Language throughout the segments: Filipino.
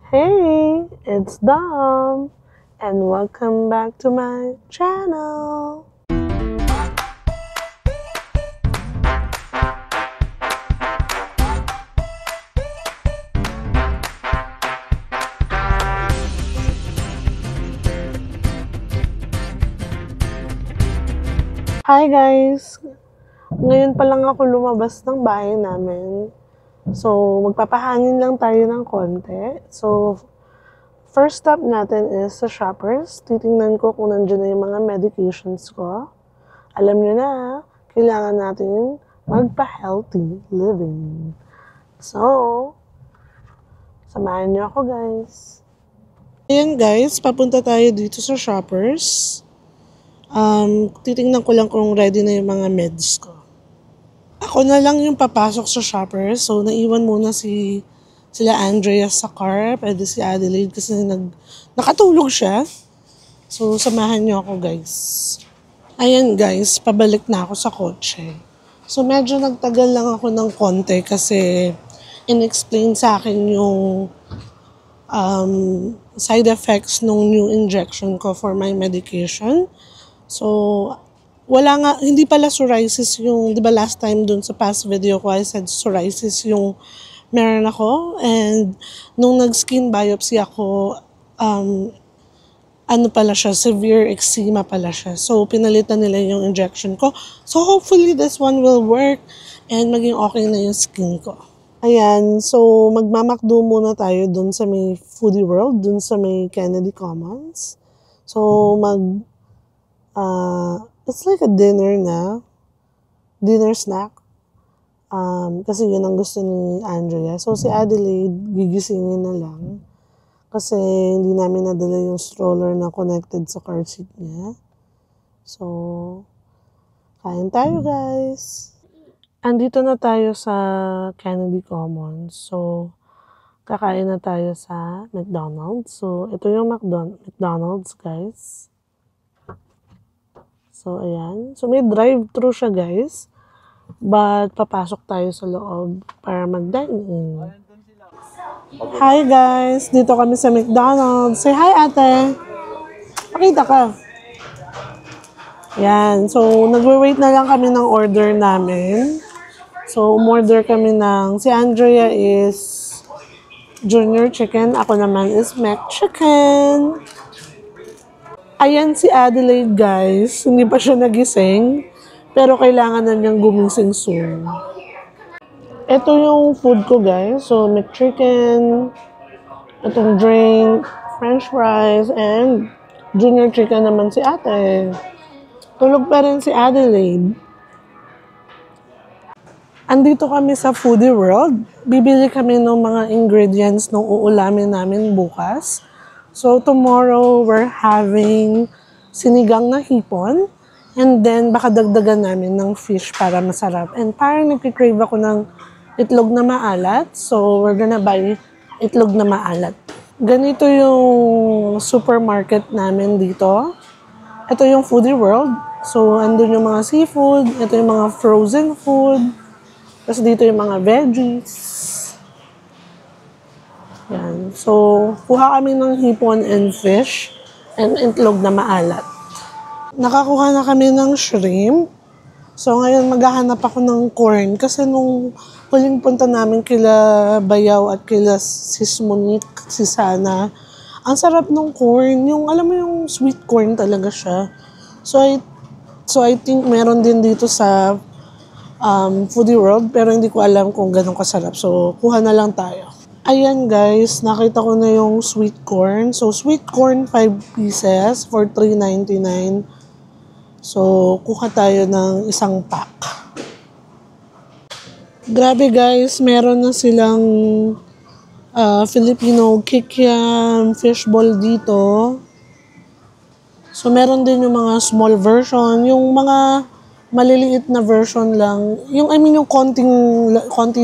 Hey, it's Dom, and welcome back to my channel. Hi guys! Ngayon pa lang ako lumabas ng bahay namin. So, magpapahangin lang tayo ng konti. So, first stop natin is sa Shoppers. Titingnan ko kung nandiyan na yung mga medications ko. Alam nyo na, kailangan natin magpa-healthy living. So, samahan nyo ako guys. Ayan guys, papunta tayo dito sa Shoppers. Titingnan ko lang kung ready na yung mga meds ko. Ako na lang yung papasok sa Shoppers. So, naiwan muna sila Andrea sa car. Pwede si Adelaide kasi nakatulog siya. So, samahan niyo ako guys. Ayan guys, pabalik na ako sa kotse. So, medyo nagtagal lang ako ng konti kasi in-explain sa akin yung side effects nung new injection ko for my medication. So, hindi pala psoriasis yung, di ba last time dun sa past video ko, I said psoriasis yung meron ako. And nung nag-skin biopsy ako, pala siya, severe eczema pala siya. So, pinalitan nila yung injection ko. So, hopefully this one will work and maging okay na yung skin ko. Ayan, so magmamakdo muna tayo dun sa may Foodie World, dun sa may Kennedy Commons. So, it's like a dinner snack. Kasi yun ang gusto ni Andrea. So, si Adelaide, gigisingin na lang. Kasi hindi namin nadala yung stroller na connected sa car seat niya. So, kain tayo guys. Andito na tayo sa Kennedy Commons. So, kakain na tayo sa McDonald's. So, ito yung McDonald's guys. So, ayan. So, may drive-thru siya, guys. But, papasok tayo sa loob para mag-dine-in. Hi, guys. Dito kami sa McDonald's. Say hi, ate. Pakita ka. Ayan. So, nagwe-wait na lang kami ng order namin. So, umorder kami ng... Si Andrea is Junior Chicken. Ako naman is McChicken. Ayan si Adelaide guys, hindi pa siya nagising, pero kailangan na niyang gumising soon. Ito yung food ko guys, so McChicken, itong drink, french fries, and Junior Chicken naman si ate. Tulog pa rin si Adelaide. Andito kami sa Foodie World, bibili kami ng mga ingredients ng uulamin namin bukas. So, tomorrow, we're having sinigang na hipon. And then, baka dagdagan namin ng fish para masarap. And parang nagkikrave ako ng itlog na maalat. So, we're gonna buy itlog na maalat. Ganito yung supermarket namin dito. Ito yung Foodie World. So, andun yung mga seafood. Ito yung mga frozen food. Tapos dito yung mga veggies. Yan. So, kuha kami ng hipon and fish and itlog na maalat. Nakakuha na kami ng shrimp. So, ngayon maghahanap ako ng corn kasi nung huling punta namin kila Bayaw at kila Sis Monique, si Sana, ang sarap ng corn. Yung, alam mo yung sweet corn talaga siya. So, I think meron din dito sa Foodie World pero hindi ko alam kung ganun kasarap. So, kuha na lang tayo. Ayan guys, nakita ko na yung sweet corn. So, sweet corn 5 pieces for $3.99. So, kuha tayo ng isang pack. Grabe guys, meron na silang Filipino kikiam fishball dito. So, meron din yung mga small version. Yung mga maliliit na version lang. Yung konti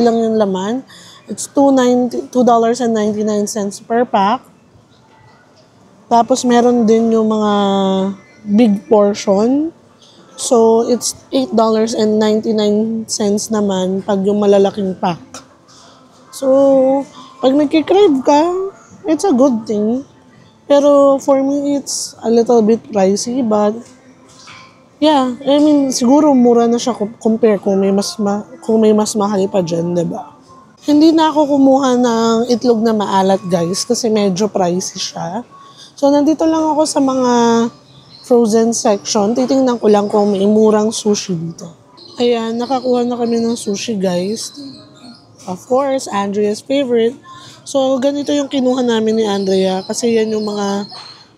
lang yung laman. It's $2.99 per pack. Tapos meron din yung mga big portion. So, it's $8.99 naman pag yung malalaking pack. So, pag nagkikrave ka, It's a good thing. Pero for me, it's a little bit pricey. But yeah, I mean, siguro mura na siya compare kung may mas mahal pa dyan, diba? Hindi na ako kumuha ng itlog na maalat, guys, kasi medyo pricey siya. So, nandito lang ako sa mga frozen section. Titingnan ko lang kung may murang sushi dito. Ayan, nakakuha na kami ng sushi, guys. Of course, Andrea's favorite. So, ganito yung kinuha namin ni Andrea kasi yan yung mga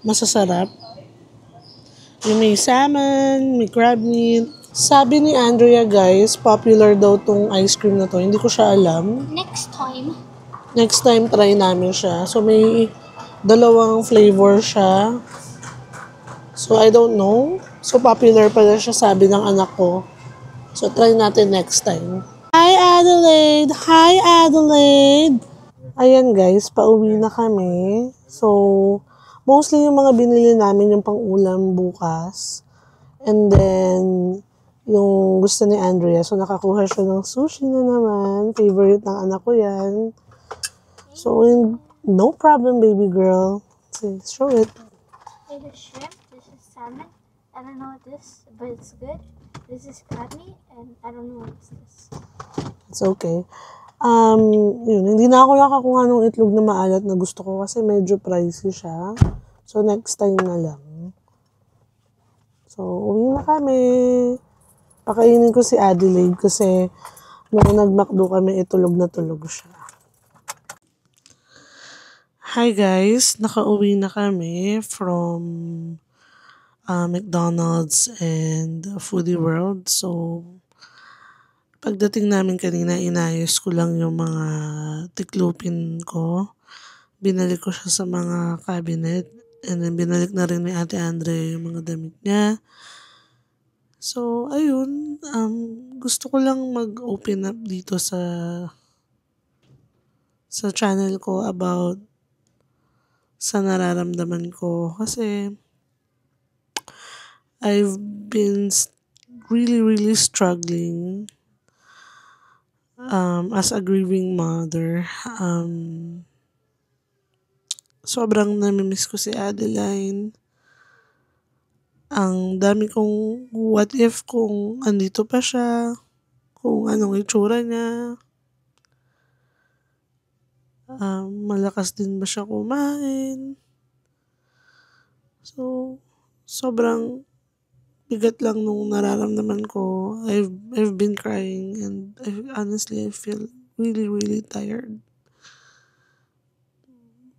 masasarap. Yung may salmon, may crab meat. Sabi ni Andrea, guys, popular daw tong ice cream na to. Hindi ko siya alam. Next time, try namin siya. So, may dalawang flavor siya. So, I don't know. So, popular pala siya, sabi ng anak ko. So, try natin next time. Hi, Adelaide! Hi, Adelaide! Ayan, guys, pauwi na kami. So, mostly yung mga binili namin yung pang-ulam bukas. And then, yung gusto ni Andrea. So, nakakuha siya ng sushi na naman. Favorite ng anak ko yan. So, no problem, baby girl. So, show it. This is shrimp, this is salmon. I don't know what this, but it's good. This is crab meat, and I don't know what's this. It's okay. Hindi na ako nakakuha ng itlog na maalat na gusto ko kasi medyo pricey siya. So, next time na lang. So, uwi na kami. Pakainin ko si Adelaide kasi nung nag-McDo kami, tulog na tulog siya. Hi guys, nakauwi na kami from McDonald's and Foodie World. So, pagdating namin kanina, inayos ko lang yung mga tiklupin ko. Binalik ko siya sa mga cabinet. And then, binalik na rin ni Ate Andre yung mga damit niya. So, ayun. Gusto ko lang mag-open up dito sa channel ko about sa nararamdaman ko. Kasi, I've been really struggling as a grieving mother. Sobrang namimiss ko si Adeline. Ang dami kong what if kung andito pa siya, kung anong itsura niya. Malakas din ba siya kumain? So, sobrang bigat lang nung nararamdaman ko. I've been crying and honestly I feel really tired.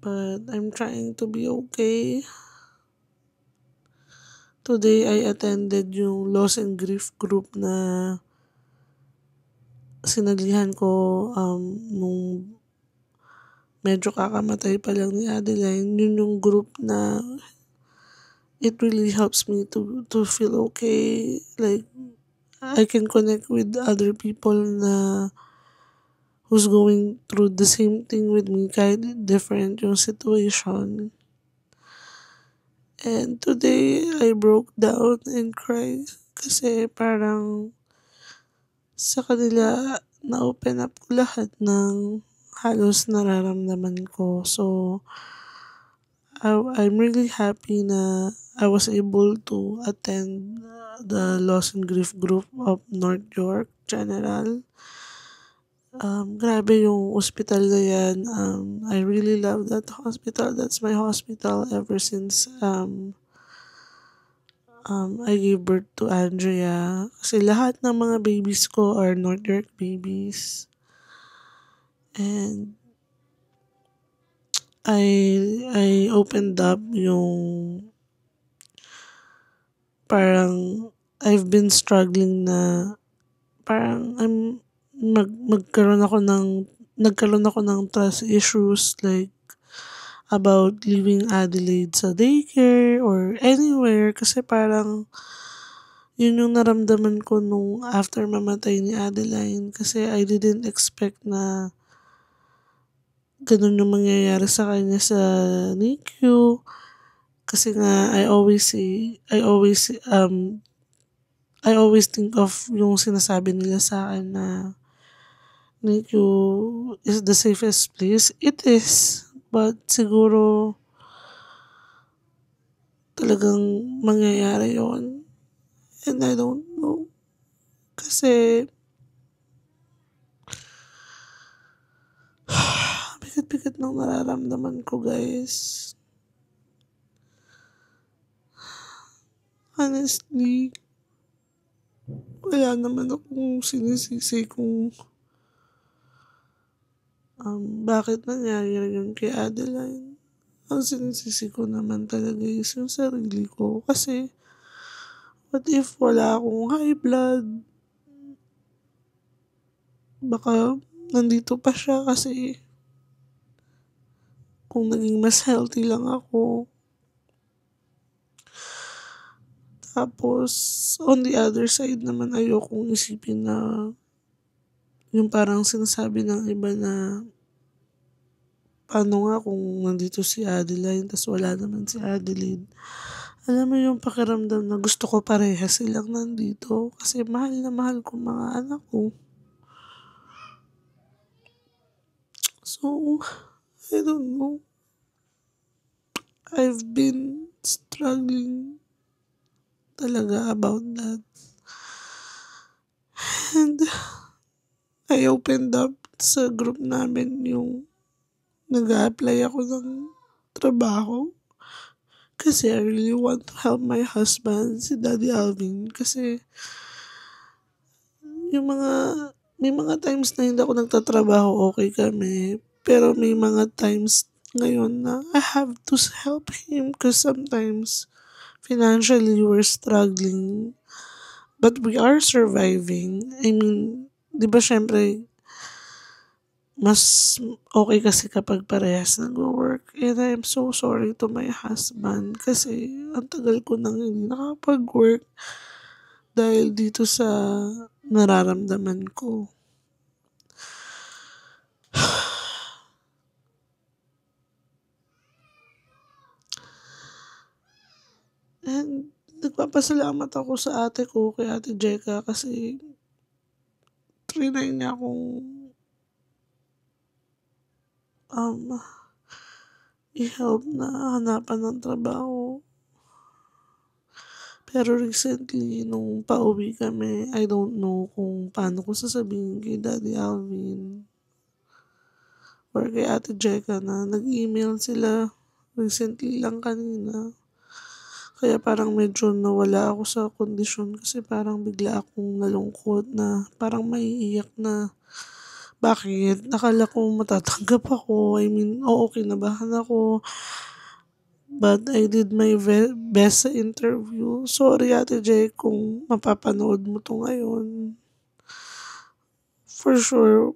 But I'm trying to be okay. Today, I attended yung loss and grief group na sinaglihan ko nung medyo kakamatay pa lang ni Adeline. Yun yung group na it really helps me to feel okay. Like, I can connect with other people na who's going through the same thing with me kahit different yung situation. And today, I broke down and cried kasi parang sa kanila na-open up ko lahat ng halos nararamdaman ko. So, I'm really happy na I was able to attend the Loss and Grief group of North York General. Grabe yung hospital na yan. I really love that hospital. That's my hospital ever since I gave birth to Andrea. Kasi lahat ng mga babies ko are North York babies. And I opened up yung parang I've been struggling na parang nagkaroon ako ng trust issues like about leaving Adelaide sa daycare or anywhere kasi parang yun yung naramdaman ko nung after mamatay ni Adeline kasi I didn't expect na ganun yung mangyayari sa kanya sa NICU kasi nga I always think of yung sinasabi nila sa akin na NICU is the safest place. It is, But siguro talagang mangyayari yon. And I don't know. Kasi bigat-bigat ng nararamdaman ko, guys. Honestly, wala naman akong sinisisi kung bakit nangyari yun kay Adeline. Ang sinisisi ko naman talaga is yung sarili ko. Kasi, what if wala akong high blood? Baka nandito pa siya kasi kung naging mas healthy lang ako. Tapos, on the other side naman, ayokong isipin na yung parang sinasabi ng iba na paano nga kung nandito si Adeline tas wala naman si Adeline. Alam mo yung pakiramdam na gusto ko parehas silang nandito kasi mahal na mahal ko mga anak ko. So, I don't know. I've been struggling talaga about that. And I opened up sa group namin yung nag-a-apply ako ng trabaho. Kasi I really want to help my husband, si Daddy Alvin. Kasi may mga times na hindi ako nagtatrabaho, okay kami. Pero may mga times ngayon na I have to help him because sometimes financially we're struggling. But we are surviving. I mean, di ba syempre, mas okay kasi kapag parehas nag-work. And I'm so sorry to my husband kasi ang tagal ko nang hindi nakapag-work dahil dito sa nararamdaman ko. And nagpapasalamat ako sa ate ko, kay Ate Jeka, kasi trinay niya akong i-help na hanapan ng trabaho. Pero recently, nung pauwi kami, I don't know kung paano ko sasabihin kay Daddy Alvin or kay Ate Jeka na nag-email sila recently lang kanina. Kaya parang medyo nawala ako sa kondisyon kasi parang bigla akong nalungkot na parang maiiyak na bakit? Nakala ko matatanggap ako. I mean, kinabahan ako. But I did my best sa interview. Sorry, Ate Jay, kung mapapanood mo to ngayon. For sure,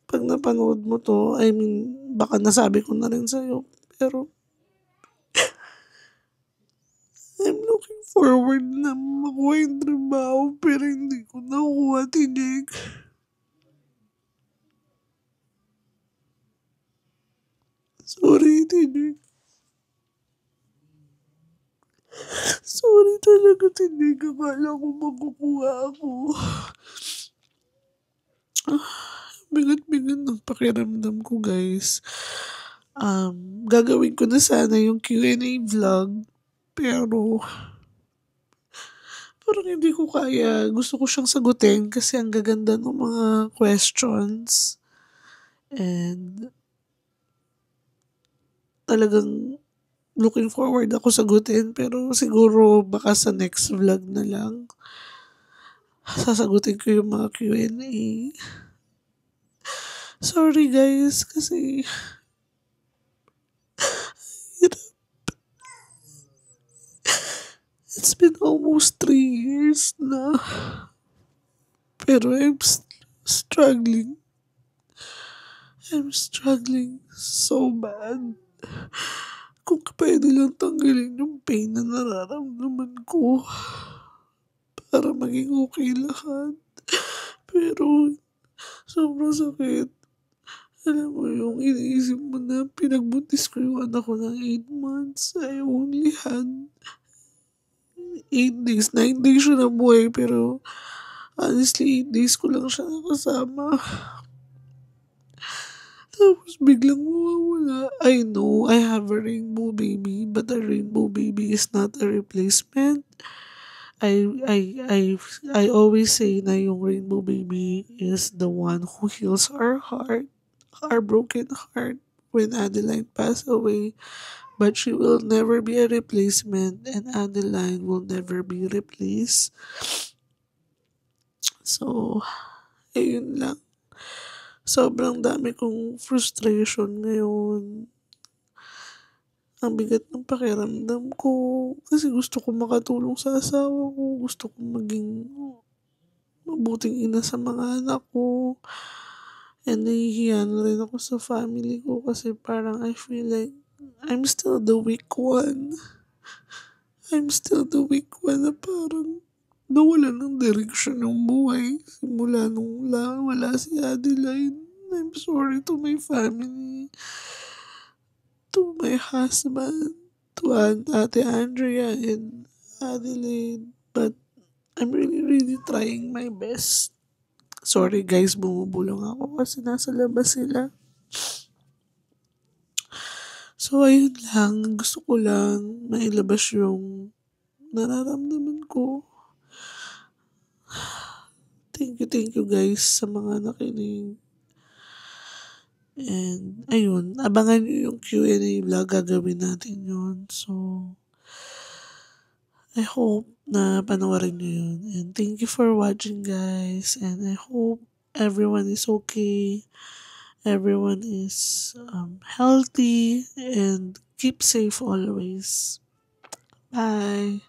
pag napanood mo to, I mean, baka nasabi ko na rin sa'yo. Pero, I'm looking forward na makuha yung trabaho pero hindi ko nakuha, Ate. Sorry, Ate. Sorry talaga, Ate. Akala ko makukuha ako. Bigat-bigat ng pakiramdam ko, guys. Gagawin ko na sana yung Q&A vlog. Pero, parang hindi ko kaya. Gusto ko siyang sagutin kasi ang gaganda ng mga questions. And, talagang looking forward ako sagutin. Pero siguro baka sa next vlog na lang. Sasagutin ko yung mga Q&A. Sorry guys kasi it's been almost 3 years na. Pero I'm struggling. I'm struggling so bad. Kung pwede lang tanggalin yung pain na nararamdaman ko para maging okay lahat. Pero sobrang sakit. Alam mo yung iniisip mo na pinagbuntis ko yung anak ko ng 8 months. I only had 8 days. 9 days siya na buhay pero honestly 8 days ko lang siya nakasama. Tapos biglang mawawala I know I have a rainbow baby, but a rainbow baby is not a replacement. I I I I always say na yung rainbow baby is the one who heals our heart, our broken heart when Adeline passed away. But she will never be a replacement and Adeline will never be replaced. So, ayun lang. Sobrang dami kong frustration ngayon. Ang bigat ng pakiramdam ko. Kasi gusto ko makatulong sa asawa ko. Gusto ko maging mabuting ina sa mga anak ko. And nahihiya na rin ako sa family ko kasi parang I feel like I'm still the weak one. I'm still the weak one na parang nawala ng direksyon ng buhay simula nung wala si Adeline. I'm sorry to my family, to my husband, to Ate Andrea and Adelaide. But I'm really, really trying my best. Sorry guys, bumubulong ako kasi nasa labas sila. So ayun lang, gusto ko lang mailabas yung nararamdaman ko. Thank you guys sa mga nakinig. And ayun, abangan nyo yung Q&A vlog, gagawin natin yun. So, I hope na panoorin nyo yun. And thank you for watching guys. And I hope everyone is okay. Everyone is healthy and keep safe always. Bye.